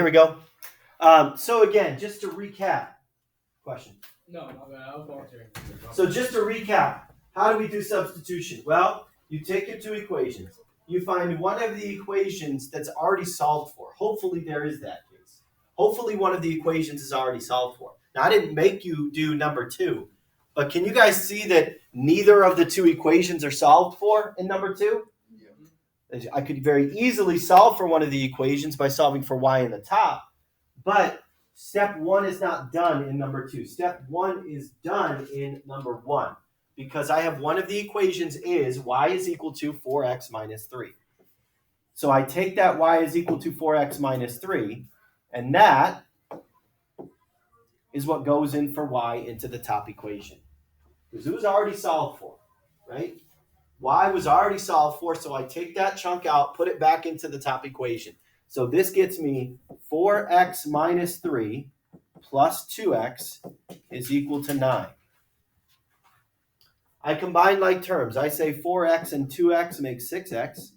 Here we go. So again, just to recap. Question? No, I was volunteering. So just to recap, how do we do substitution? Well, you take your two equations. You find one of the equations that's already solved for. Hopefully there is that case. Hopefully one of the equations is already solved for. Now, I didn't make you do number 2, but can you guys see that neither of the two equations are solved for in number 2? Yeah. I could very easily solve for one of the equations by solving for y in the top, but step 1 is not done in number 2. Step 1 is done in number 1 because I have one of the equations is y is equal to 4x minus 3. So I take that y is equal to 4x minus 3, and that is what goes in for y into the top equation. Because it was already solved for, right? Y was already solved for, so I take that chunk out, put it back into the top equation. So this gets me 4x minus 3 plus 2x is equal to 9. I combine like terms. I say 4x and 2x makes 6x.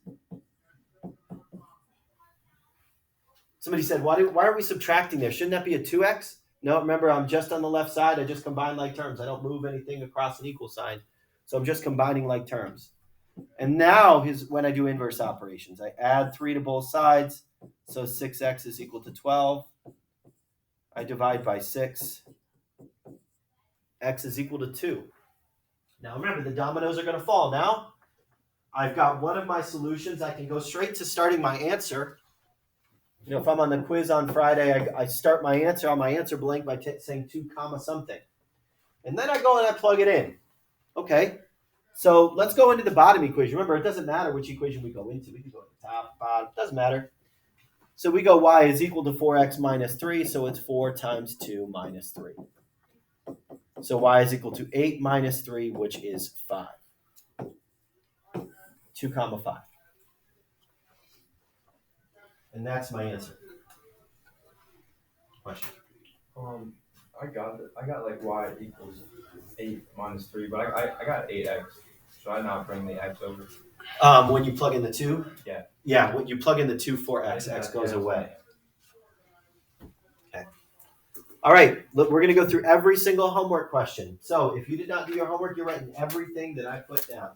Somebody said, why are we subtracting there? Shouldn't that be a 2x? No, remember, I'm just on the left side. I just combine like terms. I don't move anything across an equal sign. So I'm just combining like terms. And now is when I do inverse operations. I add 3 to both sides. So 6x is equal to 12. I divide by 6. X is equal to 2. Now remember, the dominoes are going to fall. Now I've got one of my solutions. I can go straight to starting my answer. You know, if I'm on the quiz on Friday, I start my answer on my answer blank by saying 2 comma something. And then I go and I plug it in. Okay, so let's go into the bottom equation. Remember, it doesn't matter which equation we go into. We can go to the top, bottom, doesn't matter. So we go y is equal to 4x minus 3, so it's 4 times 2 minus 3. So y is equal to 8 minus 3, which is 5. 2 comma 5. And that's my answer. Question? I got it. I got like y equals 8 minus 3, but I got 8x. Should I not bring the x over? When you plug in the 2? Yeah. Yeah, when you plug in the 2 for x, x goes away. Okay. All right, look, we're going to go through every single homework question. So if you did not do your homework, you're writing everything that I put down.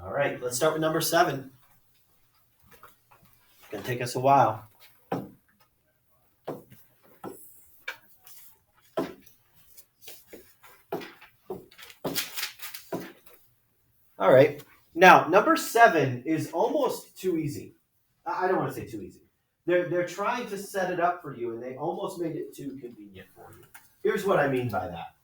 All right, let's start with number 7. It's going to take us a while. All right, now number 7 is almost too easy. I don't want to say too easy. They're trying to set it up for you, and they almost made it too convenient for you. Here's what I mean by that.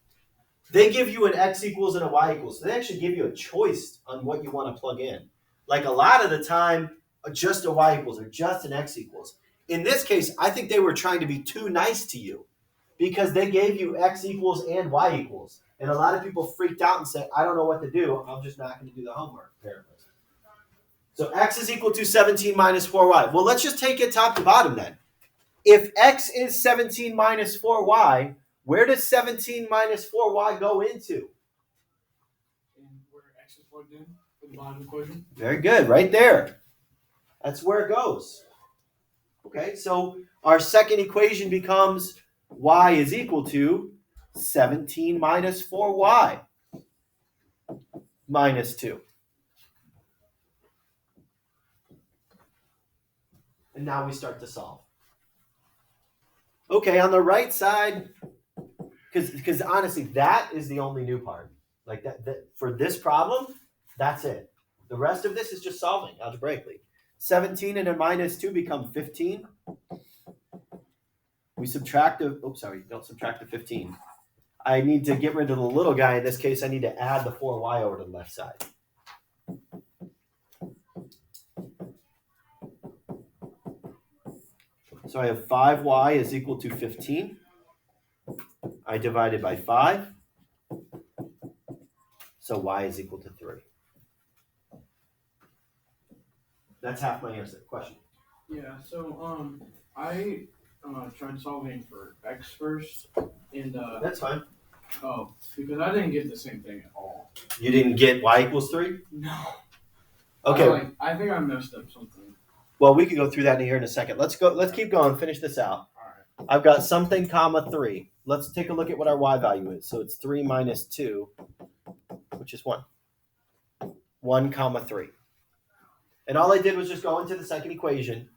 They give you an x equals and a y equals. So they actually give you a choice on what you want to plug in. Like a lot of the time, just a y equals or just an x equals. In this case, I think they were trying to be too nice to you because they gave you x equals and y equals. And a lot of people freaked out and said, I don't know what to do. I'm just not going to do the homework, apparently. So x is equal to 17 minus 4y. Well, let's just take it top to bottom then. If x is 17 minus 4y, where does 17 minus 4y go into? And where x is plugged in for the bottom equation. Very good, right there. That's where it goes. Okay, so our second equation becomes y is equal to 17 minus 4y minus 2. And now we start to solve. Okay, on the right side, because honestly, that is the only new part. Like that for this problem, that's it. The rest of this is just solving algebraically. 17 and a minus 2 become 15. We subtract don't subtract the 15. I need to get rid of the little guy. In this case, I need to add the 4y over to the left side. So I have 5y is equal to 15. I divided by 5. So y is equal to 3. That's half my answer. Question? Yeah, so I tried solving for x first, and That's fine. Oh, because I didn't get the same thing at all. You didn't get y equals 3? No. Okay. I think I messed up something. Well, we could go through that here in a second. Let's keep going. Finish this out. Alright. I've got something, comma 3. Let's take a look at what our y value is. So it's 3 minus 2, which is 1. 1, comma 3. And all I did was just go into the second equation.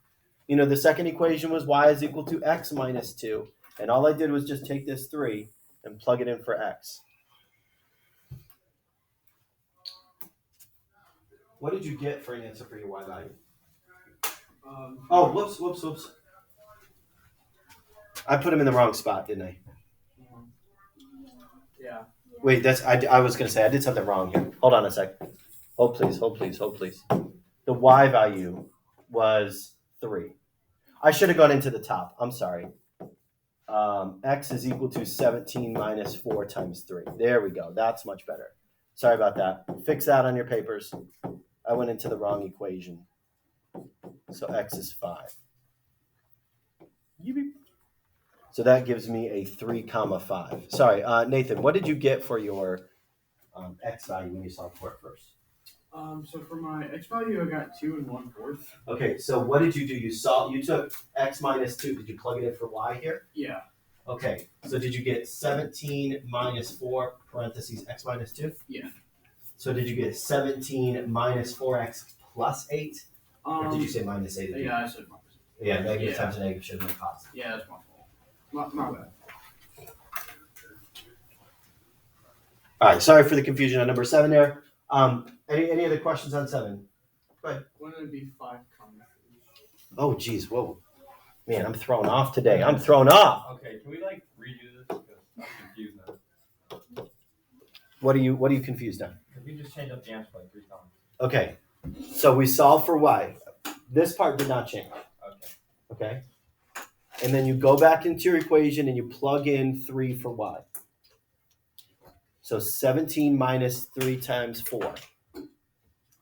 You know, the second equation was y is equal to x minus 2. And all I did was just take this 3 and plug it in for x. What did you get for an answer for your y value? Oh, whoops. I put him in the wrong spot, didn't I? Yeah. Wait, I was going to say I did something wrong here. Hold on a sec. Hold please. The y value was 3. I should have gone into the top. I'm sorry. X is equal to 17 minus 4 times 3. There we go. That's much better. Sorry about that. Fix that on your papers. I went into the wrong equation. So x is 5. So that gives me a 3, comma 5. Sorry, Nathan, what did you get for your x value when you solved for it first? So for my x value, I got 2 1/4. Okay, so what did you do? You took x minus 2. Did you plug it in for y here? Yeah. Okay, so did you get 17 minus 4 parentheses x minus 2? Yeah. So did you get 17 minus 4x plus 8? Or did you say minus 8? Yeah, I said minus. Yeah, negative times a negative should have been positive. Yeah, that's my fault. My bad. All right, sorry for the confusion on number 7 there. Any other questions on 7? Wouldn't it be 5, comma 3? Oh, geez, whoa. Man, I'm thrown off today. I'm thrown off. Okay, can we redo this? Because I'm confused now. What are you confused on? Because we just changed up the answer 3 times. Okay, so we solve for y. This part did not change. Okay? And then you go back into your equation and you plug in 3 for y. So 17 minus 3 times 4.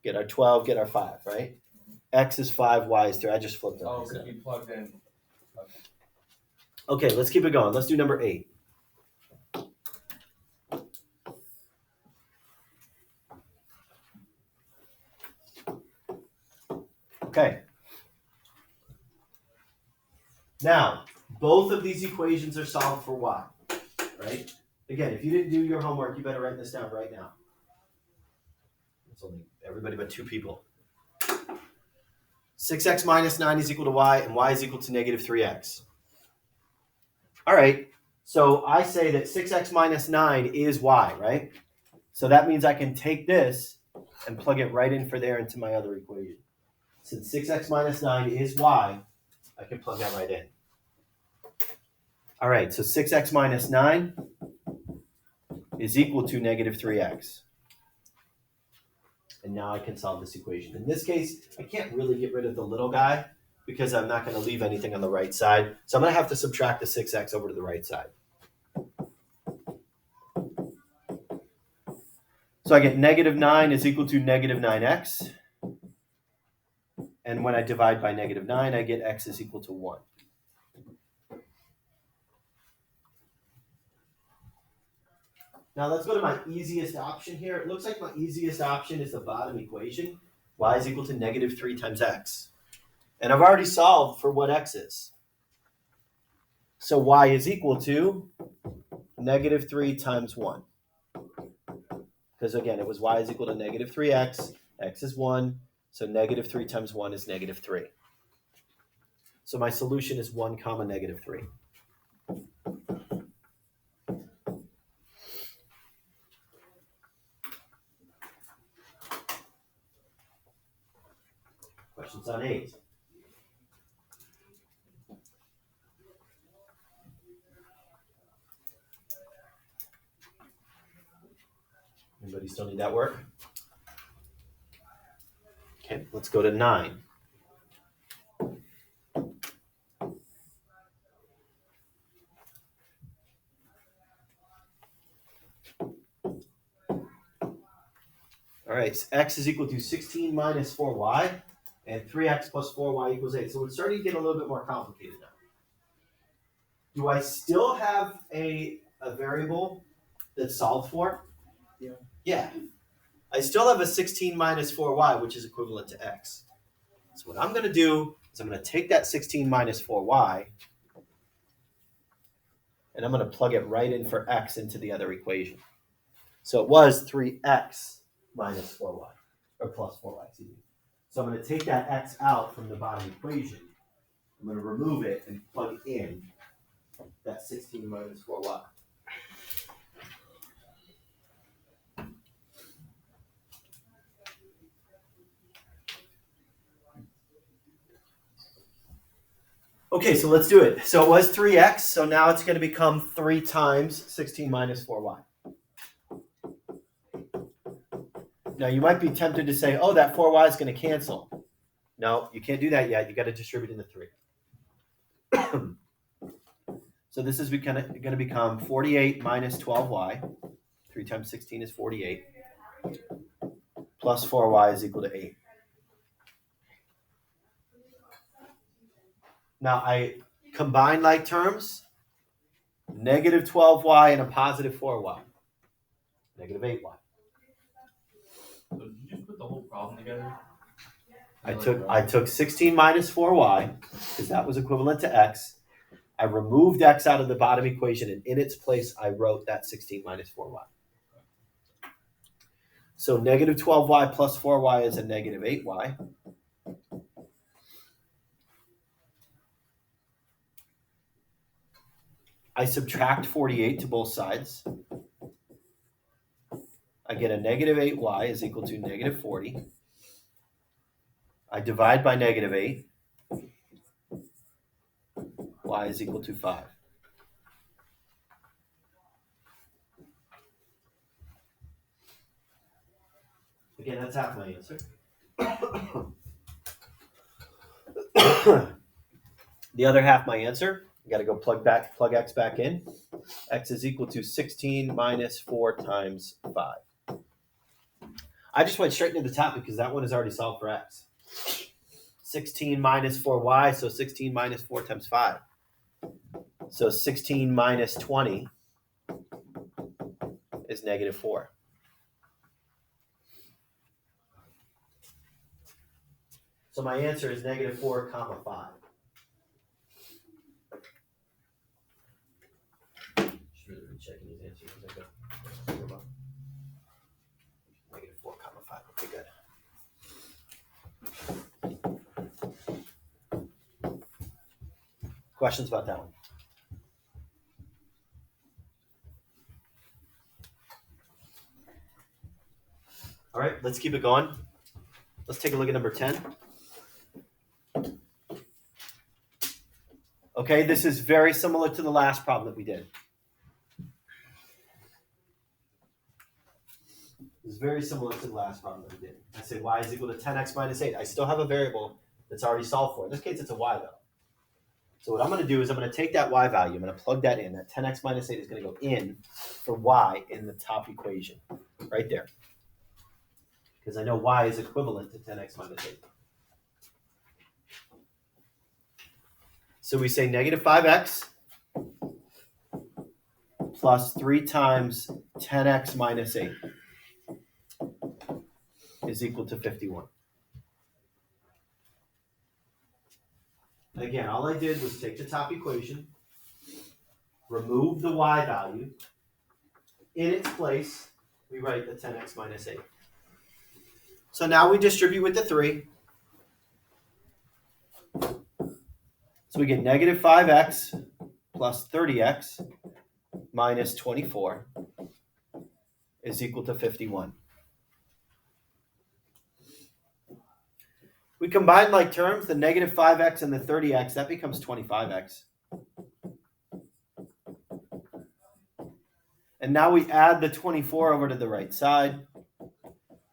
Get our 12, get our 5, right? X is 5, y is 3. I just flipped it. Oh, because we plugged in. Okay, let's keep it going. Let's do number 8. Okay. Now, both of these equations are solved for y, right? Again, if you didn't do your homework, you better write this down right now. It's only everybody but 2 people. 6x minus 9 is equal to y, and y is equal to negative 3x. All right, so I say that 6x minus 9 is y, right? So that means I can take this and plug it right in for there into my other equation. Since 6x minus 9 is y, I can plug that right in. All right, so 6x minus 9 is equal to negative 3x. And now I can solve this equation. In this case, I can't really get rid of the little guy because I'm not going to leave anything on the right side. So I'm going to have to subtract the 6x over to the right side. So I get negative 9 is equal to negative 9x. And when I divide by negative 9, I get x is equal to 1. Now let's go to my easiest option here. It looks like my easiest option is the bottom equation. Y is equal to negative 3 times x. And I've already solved for what x is. So y is equal to negative 3 times 1. Because again, it was y is equal to negative 3x. X is 1. So negative 3 times 1 is negative 3. So my solution is 1 comma negative 3. Questions on 8. Anybody still need that work? Okay, let's go to 9. All right, so x is equal to 16 minus 4y, and 3x plus 4y equals 8. So it's starting to get a little bit more complicated now. Do I still have a variable that's solved for? Yeah. Yeah. I still have a 16 minus 4y, which is equivalent to x. So what I'm going to do is I'm going to take that 16 minus 4y, and I'm going to plug it right in for x into the other equation. So it was 3x minus 4y, or plus 4y, excuse me. So I'm going to take that x out from the bottom equation. I'm going to remove it and plug in that 16 minus 4y. Okay, so let's do it. So it was 3x, so now it's going to become 3 times 16 minus 4y. Now you might be tempted to say, oh, that 4y is going to cancel. No, you can't do that yet. You got to distribute into 3. So this is going to become 48 minus 12y. 3 times 16 is 48. Plus 4y is equal to 8. Now I combine like terms. Negative 12y and a positive 4y. Negative 8y. So did you just put the whole problem together? I took 16 minus 4y, because that was equivalent to x. I removed x out of the bottom equation, and in its place, I wrote that 16 minus 4y. So negative 12y plus 4y is a negative 8y. I subtract 48 to both sides. I get a negative 8y is equal to negative 40. I divide by negative 8. Y is equal to 5. Again, that's half my answer. The other half my answer, you got to go plug x back in. X is equal to 16 minus 4 times 5. I just went straight into the top because that one is already solved for x. 16 minus 4y, so 16 minus 4 times 5. So 16 minus 20 is negative 4. So my answer is negative 4 comma 5. Just really checking these answers as I go. Negative 4 comma 5. Okay, good. Questions about that one? All right, let's keep it going. Let's take a look at number 10. Okay, this is very similar to the last problem that we did. This is very similar to the last problem that we did. I say y is equal to 10x minus 8. I still have a variable that's already solved for. In this case, it's a y though. So what I'm going to do is I'm going to take that y value. I'm going to plug that in. That 10x minus 8 is going to go in for y in the top equation, right there. Because I know y is equivalent to 10x minus 8. So we say negative 5x plus 3 times 10x minus 8 is equal to 51. Again, all I did was take the top equation, remove the y value. In its place, we write the 10x minus 8. So now we distribute with the 3. So we get negative 5x plus 30x minus 24 is equal to 51. We combine like terms, the negative 5x and the 30x, that becomes 25x. And now we add the 24 over to the right side,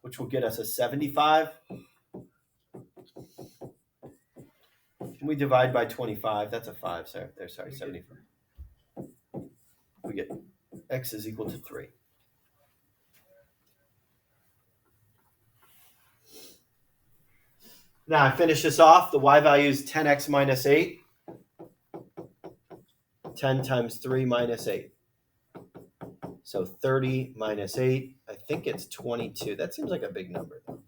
which will get us a 75. We divide by 25, that's a 5, sorry, 75. We get x is equal to 3. Now I finish this off. The y value is 10x minus 8. 10 times 3 minus 8. So 30 minus 8, I think it's 22. That seems like a big number, though.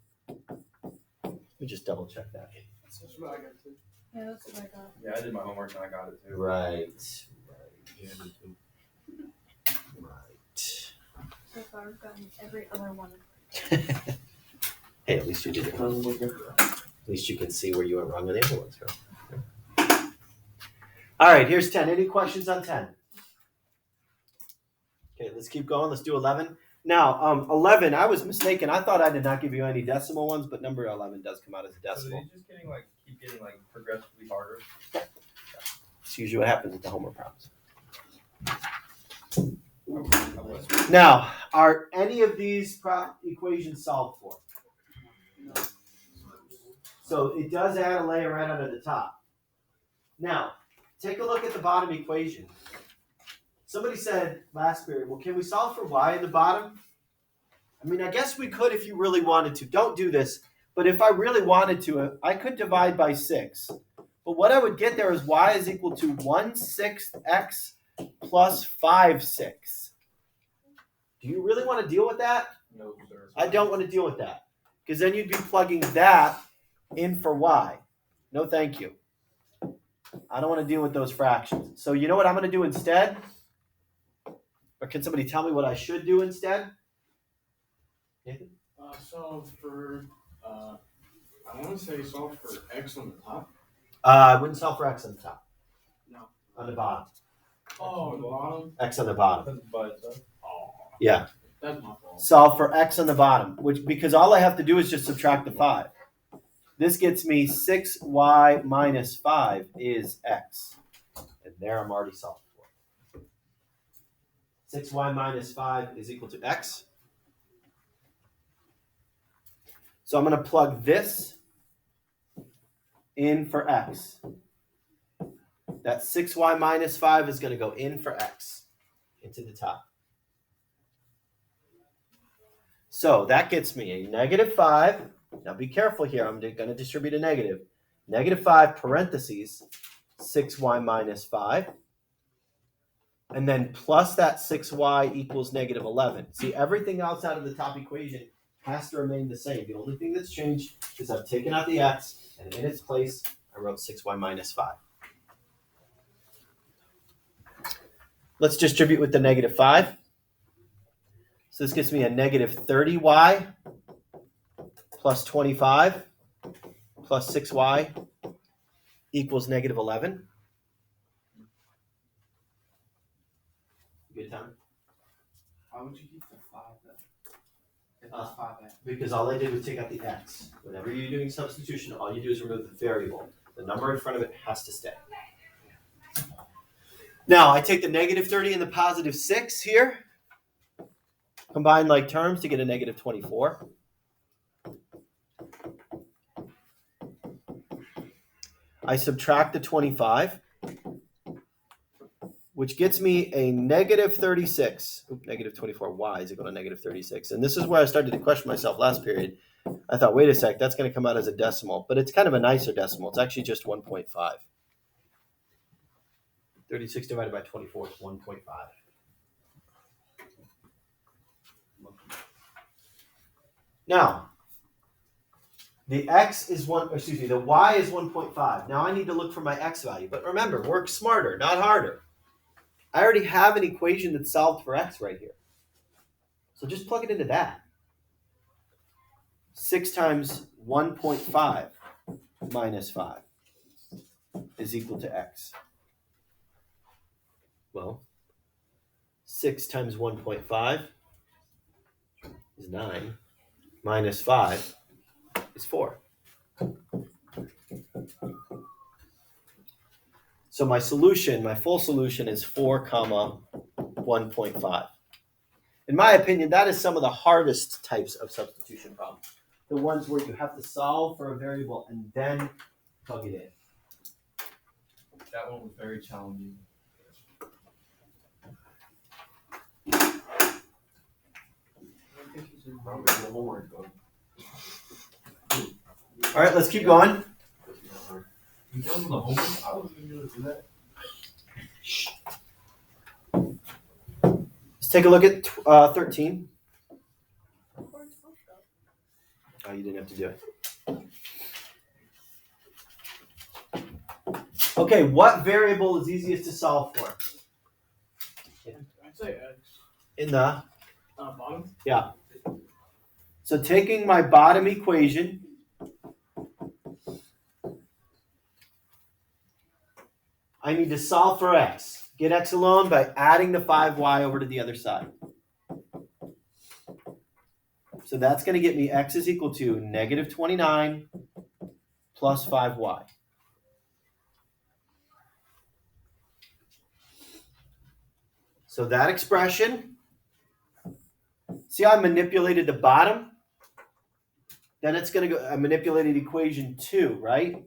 Let me just double check that. what I got too. Yeah, that's what I got. Yeah, I did my homework and I got it too. Right. Yeah, me too. Right. So far, I've gotten every other one. Hey, at least you did it. At least you can see where you went wrong with the other ones. Right? All right, here's 10. Any questions on 10? Okay, let's keep going. Let's do 11. Now, 11, I was mistaken. I thought I did not give you any decimal ones, but number 11 does come out as a So decimal. they're just keep getting progressively harder. It's usually what happens with the homework problems. Okay. Now, are any of these equations solved for? No. So it does add a layer right under the top. Now, take a look at the bottom equation. Somebody said last period, well, can we solve for y in the bottom? I mean, I guess we could if you really wanted to. Don't do this. But if I really wanted to, I could divide by 6. But what I would get there is y is equal to 1/6 x plus 5/6. Do you really want to deal with that? No, sir. I don't want to deal with that. Because then you'd be plugging that in for y. No, thank you. I don't want to deal with those fractions. So you know what I'm going to do instead? Or can somebody tell me what I should do instead? Nathan? Solve for, I want to say solve for x on the top. I wouldn't solve for x on the top. No. On the bottom. Oh, the bottom? X on the bottom. But Oh. Yeah. That's my fault. Solve for x on the bottom, because all I have to do is just subtract the 5. This gets me 6y minus 5 is x. And there I'm already solved for. 6y minus 5 is equal to x. So I'm going to plug this in for x. That 6y minus 5 is going to go in for x into the top. So that gets me a negative 5. Now be careful here. I'm going to distribute a negative. Negative 5 parentheses 6y minus 5. And then plus that 6y equals negative 11. See, everything else out of the top equation has to remain the same. The only thing that's changed is I've taken out the x, and in its place, I wrote 6y minus 5. Let's distribute with the negative 5. So this gives me a negative 30y plus 25 plus 6y equals negative 11. Good time? Why would you keep the 5 then? If there's 5 x. Because all I did was take out the x. Whenever you're doing substitution, all you do is remove the variable. The number in front of it has to stay. Now, I take the negative 30 and the positive 6 here. Combine like terms to get a negative 24. I subtract the 25, which gets me a negative 36. Negative 24y is equal to negative 36. And this is where I started to question myself last period. I thought, wait a sec, that's going to come out as a decimal. But it's kind of a nicer decimal. It's actually just 1.5. 36 divided by 24 is 1.5. Now, the y is 1.5. Now I need to look for my x value. But remember, work smarter, not harder. I already have an equation that's solved for x right here. So just plug it into that. 6 times 1.5 minus 5 is equal to x. Well, 6 times 1.5 is 9. Minus 5 is 4. So my solution, my full solution is 4 comma 1.5. In my opinion, that is some of the hardest types of substitution problems. The ones where you have to solve for a variable and then plug it in. that one was very challenging. I think you should probably do the homework though. All right, let's keep going. You done with the homework? I wasn't gonna do that. Let's take a look at 13. Oh, you didn't have to do it. Okay, what variable is easiest to solve for? I'd say X. In the Bottom. So taking my bottom equation, I need to solve for x. Get x alone by adding the 5y over to the other side. So that's going to get me x is equal to negative 29 plus 5y. So that expression, see how I manipulated the bottom? Then it's going to go, I manipulated equation 2, right?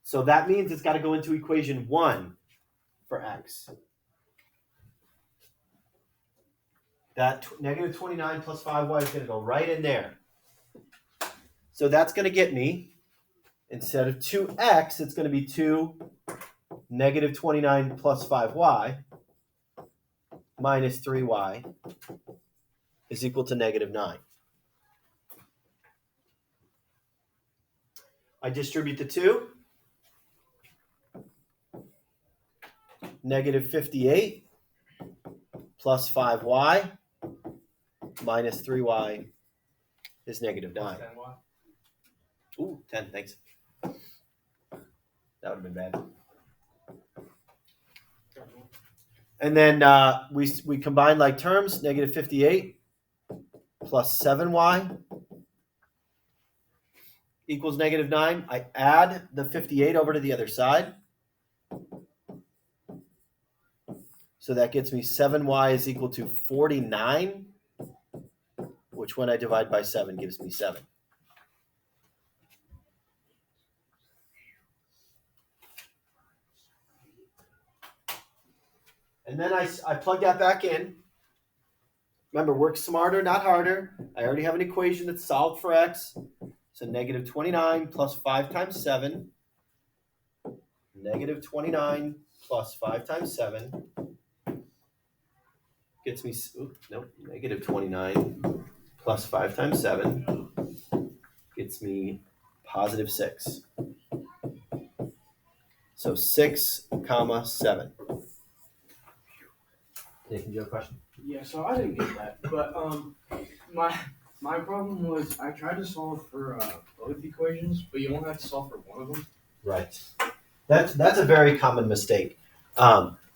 So that means it's got to go into equation 1 for x. That negative 29 plus 5y is going to go right in there. So that's going to get me, instead of 2x, it's going to be 2 negative 29 plus 5y minus 3y is equal to negative 9. I distribute the 2. Negative 58 plus 5y minus 3y is negative 9. 10y. Ooh, 10, thanks. That would have been bad. And then we combine like terms, negative 58 plus 7y equals negative 9. I add the 58 over to the other side. So that gets me 7y is equal to 49, which when I divide by 7 gives me 7. And then I plug that back in. Remember, work smarter, not harder. I already have an equation that's solved for x. So negative 29 plus 5 times 7. Negative 29 plus 5 times 7 gets me, negative 29 plus 5 times 7 gets me positive 6. So 6, 7. Nathan, do you have a question? Yeah, so I didn't get that, but my problem was I tried to solve for both equations, but you only have to solve for one of them. Right. That's a very common mistake.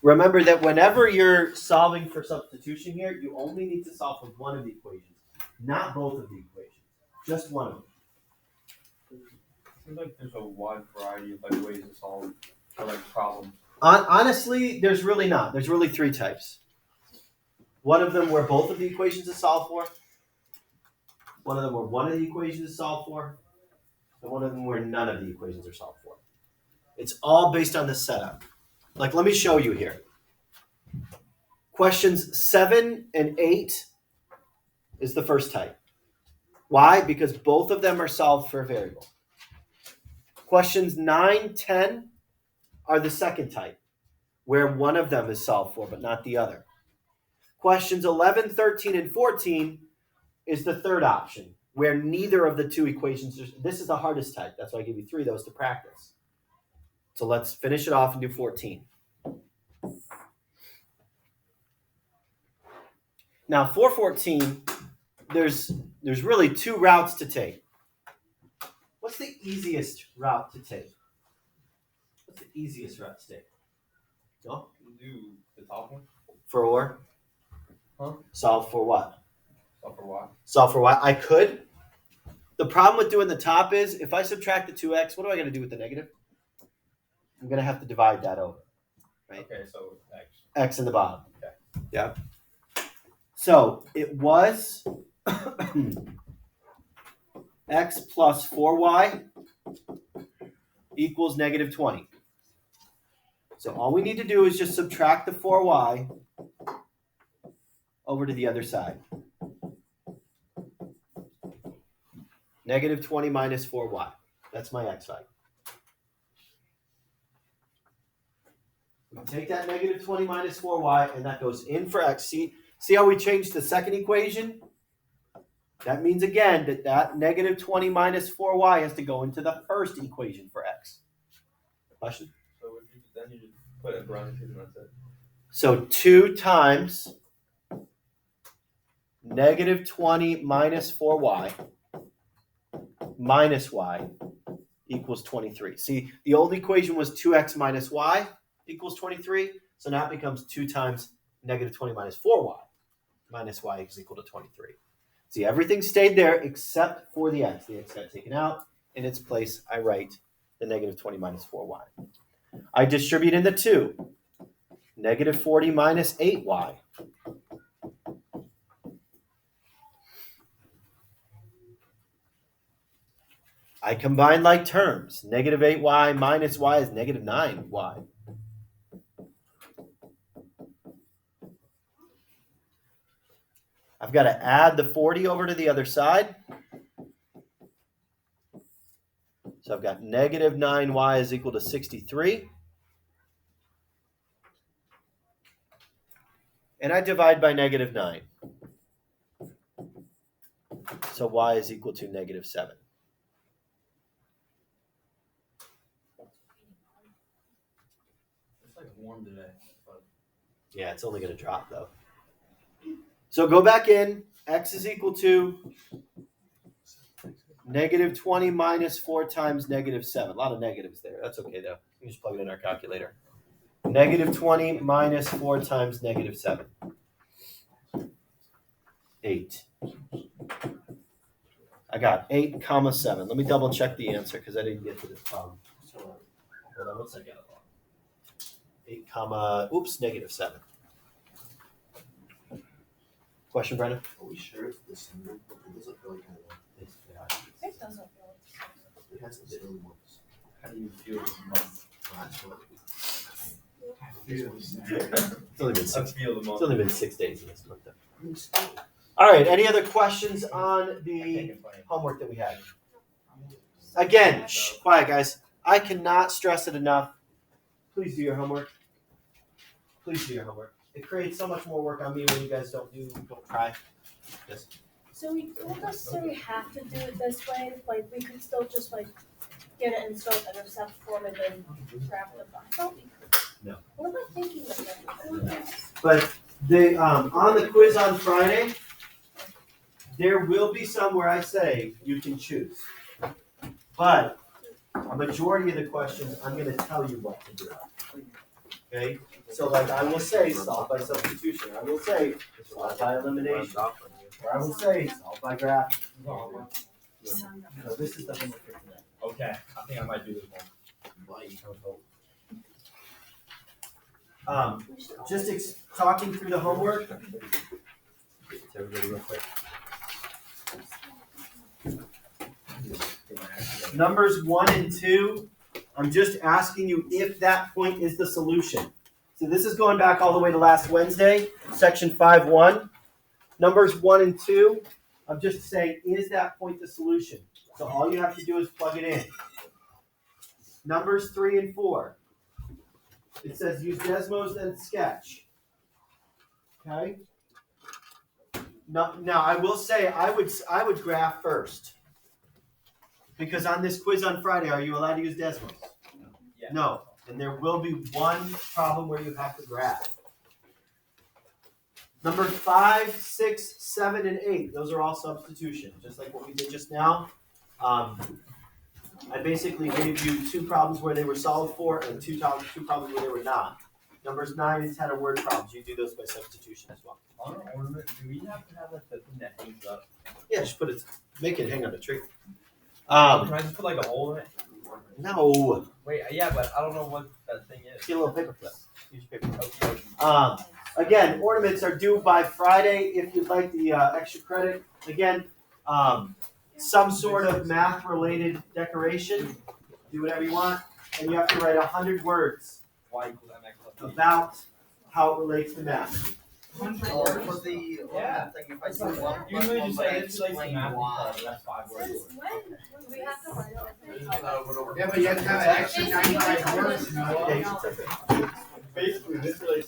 Remember that whenever you're solving for substitution here, you only need to solve for one of the equations, not both of the equations, just one of them. It seems like there's a wide variety of like ways to solve for like problems. Honestly, there's really not. There's really 3 types. One of them where both of the equations are solved for. One of them where one of the equations is solved for. And one of them where none of the equations are solved for. It's all based on the setup. Like, let me show you here. Questions 7 and 8 is the first type. Why? Because both of them are solved for a variable. Questions 9, 10 are the second type, where one of them is solved for, but not the other. Questions 11, 13, and 14 is the third option, where neither of the 2 equations, this is the hardest type. That's why I give you 3 of those to practice. So let's finish it off and do 14. Now for 14, there's really 2 routes to take. What's the easiest route to take? What's the easiest route to take? No? Do the top one? For? Huh? Solve for what? Solve for y. Solve for y. I could. The problem with doing the top is, if I subtract the 2x, what do I got to do with the negative? I'm going to have to divide that over. Right? Okay, so x. X in the bottom. Okay. Yeah. So it was x plus 4y equals negative 20. So all we need to do is just subtract the 4y over to the other side. Negative 20 minus 4y. That's my x value. We take that negative 20 minus 4y, and that goes in for x. See how we changed the second equation? That means, again, that negative 20 minus 4y has to go into the first equation for x. Question? So then you just put a parentheses and that's it. So 2 times negative 20 minus 4y minus y equals 23. See, the old equation was 2x minus y equals 23. So now it becomes 2 times negative 20 minus 4y minus y is equal to 23. See, everything stayed there except for the x. The x got taken out. In its place, I write the negative 20 minus 4y. I distribute in the 2. Negative 40 minus 8y. I combine like terms. Negative 8y minus y is negative 9y. I've got to add the 40 over to the other side. So I've got negative 9y is equal to 63. And I divide by negative 9. So y is equal to negative 7. It's like warm today. But Yeah, it's only going to drop though. So go back in. X is equal to negative 20 minus 4 times negative 7. A lot of negatives there. That's okay though. You can just plug it in our calculator. Negative 20 minus 4 times negative 7. 8. I got 8 comma 7. Let me double check the answer because I didn't get to this problem. So, hold on one second. 8 comma, negative 7. Question, Brandon? Are we sure it's December? It doesn't feel like kind of. It doesn't feel It has some early months. how do you feel this month? Last one. It's only been I 6. feel the It's month. only been 6 days in this month. Though. All right. Any other questions on the homework that we had? Again, quiet, guys. I cannot stress it enough. Please do your homework. Please do your homework. It creates so much more work on me when you guys don't try. Yes. So we don't necessarily have to do it this way. Like we could still just like get it and start at a set form and then draft it. I thought we could. No. What am I thinking of then? But the on the quiz on Friday, there will be some where I say you can choose. But a majority of the questions, I'm going to tell you what to do. Okay? So like I will say solve by substitution. I will say solve by elimination. Or I will say solve by graph. So this is the homework for today. Okay, I think I might do this one. Just talking through the homework. To everybody real quick. Numbers 1 and 2, I'm just asking you if that point is the solution. So this is going back all the way to last Wednesday, section 5.1. Numbers 1 and 2, I'm just saying, is that point the solution? So all you have to do is plug it in. Numbers 3 and 4. It says use Desmos and sketch. Okay? Now I will say I would graph first. Because on this quiz on Friday, are you allowed to use Desmos? Yeah. No. And there will be one problem where you have to graph. Number 5, 6, 7, and 8. Those are all substitution, just like what we did just now. I basically gave you 2 problems where they were solved for and 2 problems where they were not. Numbers 9 and 10 are word problems. You do those by substitution as well. On our ornament, do we have to have like the thing that hangs up? Yeah, just make it hang on a tree. Can I just put like a hole in it? No. Wait, yeah, but I don't know what that thing is. Get a little paper clip. Use paper clip. Okay. Again, ornaments are due by Friday if you'd like the extra credit. Again, some sort of math-related decoration. Do whatever you want. And you have to write 100 words Y equals MX plus B. about how it relates to math. For the Yeah. thing, if I say one, Usually just say plus it's like the explain math why. class, that's 5 words. Since when we have to write it? Yeah, but you have to have an extra 95 words. Okay, Basically, this relates